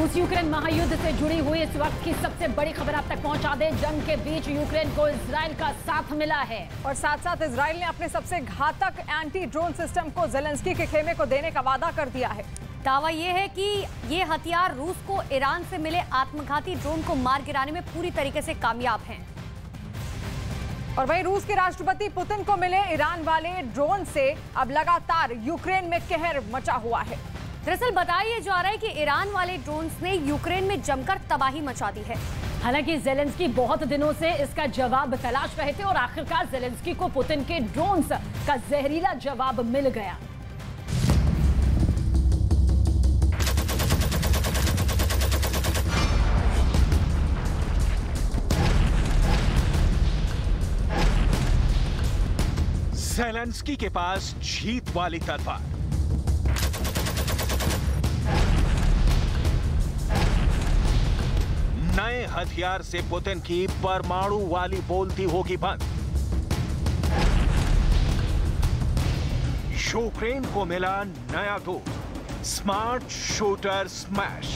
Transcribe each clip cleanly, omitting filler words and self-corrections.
रूस यूक्रेन महायुद्ध से जुड़ी हुई इस वक्त की सबसे बड़ी खबर आप तक पहुंचा दें। जंग के बीच यूक्रेन को इजराइल का साथ मिला है और साथ साथ इजराइल ने अपने सबसे घातक एंटी ड्रोन सिस्टम को ज़ेलेंस्की के खेमे को देने का वादा कर दिया है। दावा यह है कि ये हथियार रूस को ईरान से मिले आत्मघाती ड्रोन को मार गिराने में पूरी तरीके से कामयाब हैं। और वहीं रूस के राष्ट्रपति पुतिन को मिले ईरान वाले ड्रोन से अब लगातार यूक्रेन में कहर मचा हुआ है। दरअसल बताया जा रहा है कि ईरान वाले ड्रोन्स ने यूक्रेन में जमकर तबाही मचा दी है। हालांकि ज़ेलेंस्की बहुत दिनों से इसका जवाब तलाश रहे थे और आखिरकार ज़ेलेंस्की को पुतिन के ड्रोन्स का जहरीला जवाब मिल गया। ज़ेलेंस्की के पास जीत वाली तलवार, नए हथियार से पुतिन की परमाणु वाली बोलती होगी बंद। यूक्रेन को मिला नया दोस्त, स्मार्ट शूटर स्मैश।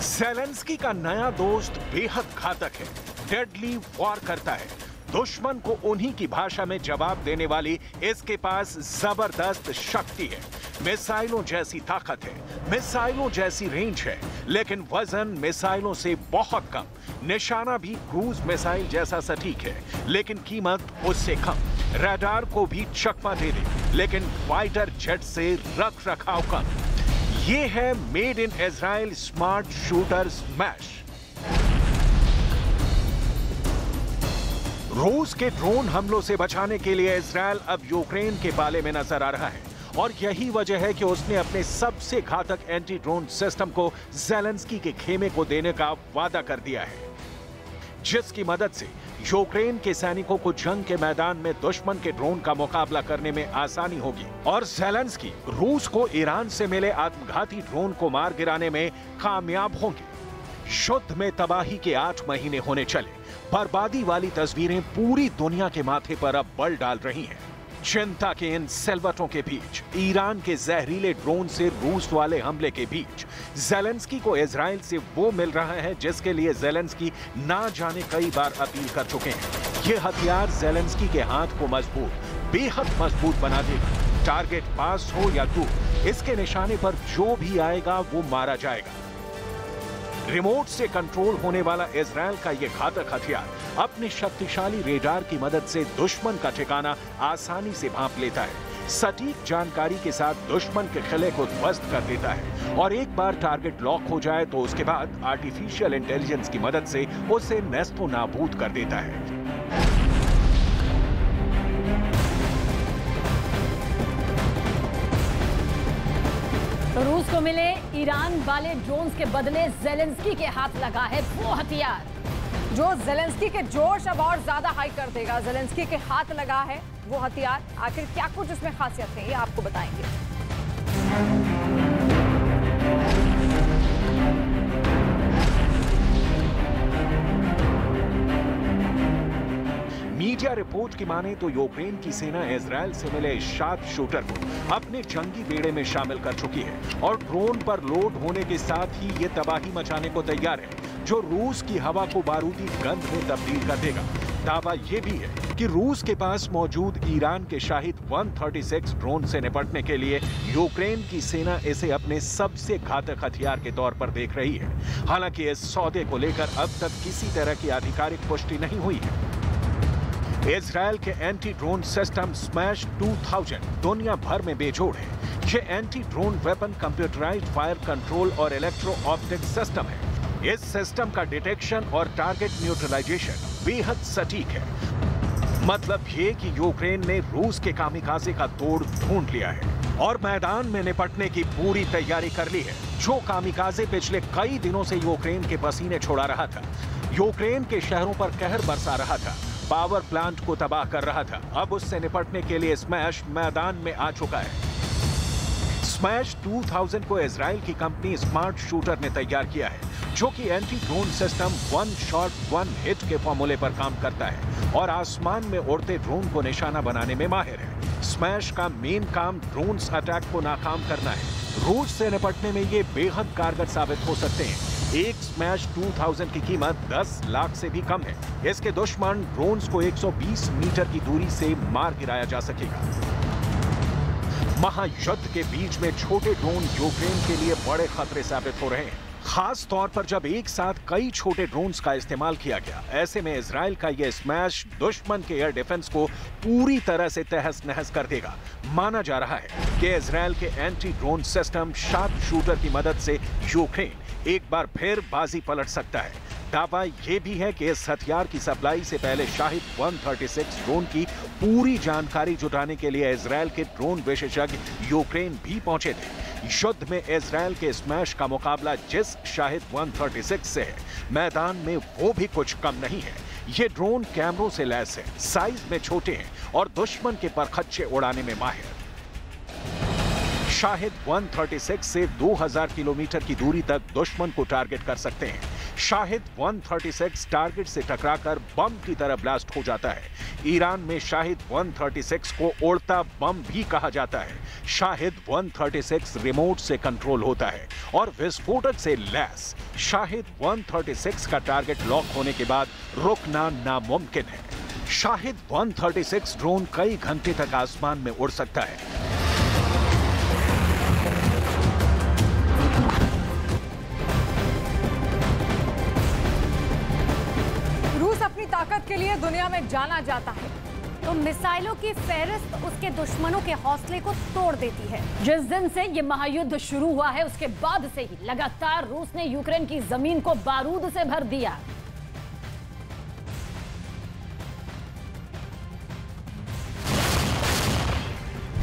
ज़ेलेंस्की का नया दोस्त बेहद घातक है, डेडली वॉर करता है। दुश्मन को उन्हीं की भाषा में जवाब देने वाली इसके पास जबरदस्त शक्ति है। मिसाइलों जैसी ताकत है, मिसाइलों जैसी रेंज है, लेकिन वजन मिसाइलों से बहुत कम। निशाना भी क्रूज मिसाइल जैसा सटीक है, लेकिन कीमत उससे कम। रडार को भी चकमा दे दे, लेकिन फाइटर जेट से रख रखाव कम। ये है made in Israel smart shooter smash. रूस के ड्रोन हमलों से बचाने के लिए इजराइल अब यूक्रेन के पाले में नजर आ रहा है और यही वजह है कि उसने अपने सबसे घातक एंटी ड्रोन सिस्टम को ज़ेलेंस्की के खेमे को देने का वादा कर दिया है, जिसकी मदद से यूक्रेन के सैनिकों को जंग के मैदान में दुश्मन के ड्रोन का मुकाबला करने में आसानी होगी और ज़ेलेंस्की रूस को ईरान से मिले आत्मघाती ड्रोन को मार गिराने में कामयाब होंगे। युद्ध में तबाही के 8 महीने होने चले, बर्बादी वाली तस्वीरें पूरी दुनिया के माथे पर अब बल डाल रही हैं। चिंता के इन सिलवटों के बीच, ईरान के जहरीले ड्रोन से रूस वाले हमले के बीच, ज़ेलेंस्की को इजराइल से वो मिल रहा है जिसके लिए ज़ेलेंस्की ना जाने कई बार अपील कर चुके हैं। ये हथियार ज़ेलेंस्की के हाथ को मजबूत, बेहद मजबूत बना देगा। टारगेट पास हो या दूर, इसके निशाने पर जो भी आएगा वो मारा जाएगा। रिमोट से कंट्रोल होने वाला इजराइल का यह घातक हथियार अपने शक्तिशाली रेडार की मदद से दुश्मन का ठिकाना आसानी से भांप लेता है। सटीक जानकारी के साथ दुश्मन के किले को ध्वस्त कर देता है और एक बार टारगेट लॉक हो जाए तो उसके बाद आर्टिफिशियल इंटेलिजेंस की मदद से उसे नेस्तो नाबूद कर देता है। तो रूस को मिले ईरान वाले ड्रोन्स के बदले ज़ेलेंस्की के हाथ लगा है वो हथियार जो ज़ेलेंस्की के जोश अब और ज्यादा हाई कर देगा। ज़ेलेंस्की के हाथ लगा है वो हथियार, आखिर क्या कुछ इसमें खासियत है ये आपको बताएंगे। मीडिया रिपोर्ट की माने तो यूक्रेन की सेना इजराइल से मिले शार्प शूटर को अपने जंगी बेड़े में शामिल कर चुकी है और ड्रोन पर लोड होने के साथ ही ये तबाही मचाने को तैयार है जो रूस की हवा को बारूदी गंध में तब्दील कर देगा। दावा यह भी है कि रूस के पास मौजूद ईरान के शाहिद 136 ड्रोन से निपटने के लिए यूक्रेन की सेना इसे अपने सबसे घातक हथियार के तौर पर देख रही है। हालांकि इस सौदे को लेकर अब तक किसी तरह की आधिकारिक पुष्टि नहीं हुई है। इजराइल के एंटी ड्रोन सिस्टम स्मैश 2000 दुनिया भर में बेजोड़ है। ये anti drone weapon computerised fire control और इलेक्ट्रो ऑप्टिक सिस्टम है। इस सिस्टम का डिटेक्शन और टारगेट न्यूट्रलाइजेशन बेहद सटीक है। मतलब ये कि यूक्रेन ने रूस के कामिकाज़े का तोड़ ढूंढ लिया है और मैदान में निपटने की पूरी तैयारी कर ली है। जो कामिकाज़े पिछले कई दिनों से यूक्रेन के पसीने छोड़ा रहा था, यूक्रेन के शहरों पर कहर बरसा रहा था, पावर प्लांट को तबाह कर रहा था, अब उससे निपटने के लिए स्मैश मैदान में आ चुका है। स्मैश 2000 को इजराइल की कंपनी स्मार्ट शूटर ने तैयार किया है, जो कि anti drone system one shot one hit के फॉर्मूले पर काम करता है और आसमान में उड़ते ड्रोन को निशाना बनाने में माहिर है। स्मैश का मेन काम ड्रोन्स अटैक को नाकाम करना है। रूस से निपटने में ये बेहद कारगर साबित हो सकते हैं। एक स्मैश 2000 की कीमत 10 लाख से भी कम है। इसके दुश्मन ड्रोन्स को 120 मीटर की दूरी से मार गिराया जा सकेगा। महायुद्ध के बीच में छोटे ड्रोन यूक्रेन के लिए बड़े खतरे साबित हो रहे हैं, खास तौर पर जब एक साथ कई छोटे ड्रोन्स का इस्तेमाल किया गया। ऐसे में इजराइल का यह स्मैश दुश्मन के एयर डिफेंस को पूरी तरह से तहस नहस कर देगा। माना जा रहा है कि इजराइल के anti drone system sharp shooter की मदद से यूक्रेन एक बार फिर बाजी पलट सकता है। दावा यह भी है कि इस हथियार की सप्लाई से पहले शाहिद 136 ड्रोन की पूरी जानकारी जुटाने के लिए इजराइल के ड्रोन विशेषज्ञ यूक्रेन भी पहुंचे थे। युद्ध में इजराइल के स्मैश का मुकाबला जिस शाहिद 136 से है, मैदान में वो भी कुछ कम नहीं है। ये ड्रोन कैमरों से लैस है, साइज में छोटे हैं और दुश्मन के परखच्चे उड़ाने में माहिर। शाहिद 136 से 2000 किलोमीटर की दूरी तक दुश्मन को टारगेट कर सकते हैं। शाहिद 136 टारगेट से टकराकर बम की तरह ब्लास्ट हो जाता है। ईरान में शाहिद 136 को उड़ता बम भी कहा जाता है। शाहिद 136 रिमोट से कंट्रोल होता है और विस्फोटक से लैस। शाहिद 136 का टारगेट लॉक होने के बाद रुकना नामुमकिन है। शाहिद 136 ड्रोन कई घंटे तक आसमान में उड़ सकता है। अपनी ताकत के लिए दुनिया में जाना जाता है, तो मिसाइलों की फेहरिस्त उसके दुश्मनों के हौसले को तोड़ देती है। जिस दिन से ये महायुद्ध शुरू हुआ है, उसके बाद से ही लगातार रूस ने यूक्रेन की जमीन को बारूद से भर दिया।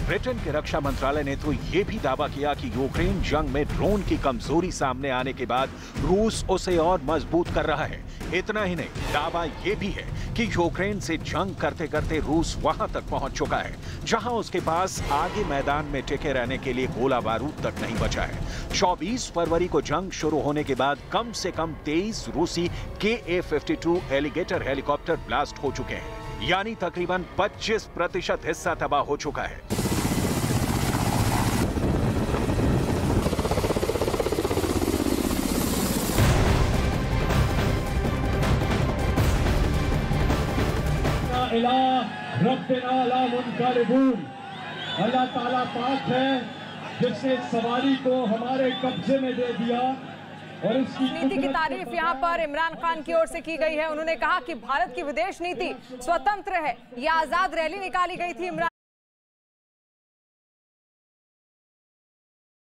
ब्रिटेन के रक्षा मंत्रालय ने तो ये भी दावा किया कि यूक्रेन जंग में ड्रोन की कमजोरी सामने आने के बाद रूस उसे और मजबूत कर रहा है। इतना ही नहीं, दावा ये भी है कि यूक्रेन से जंग करते करते रूस वहां तक पहुंच चुका है जहां उसके पास आगे मैदान में टिके रहने के लिए गोला बारूद तक नहीं बचा है। 24 फरवरी को जंग शुरू होने के बाद कम से कम 23 रूसी KA-52 एलिगेटर हेलीकॉप्टर ब्लास्ट हो चुके हैं, यानी तकरीबन 25% हिस्सा तबाह हो चुका है। अल्लाह ताला पाक है जिसने सवारी को हमारे कब्जे में दे दिया और इसकी नीति की तारीफ यहाँ पर इमरान खान की ओर से की गई है। उन्होंने कहा कि भारत की विदेश नीति स्वतंत्र है। यह आजाद रैली निकाली गई थी इमरान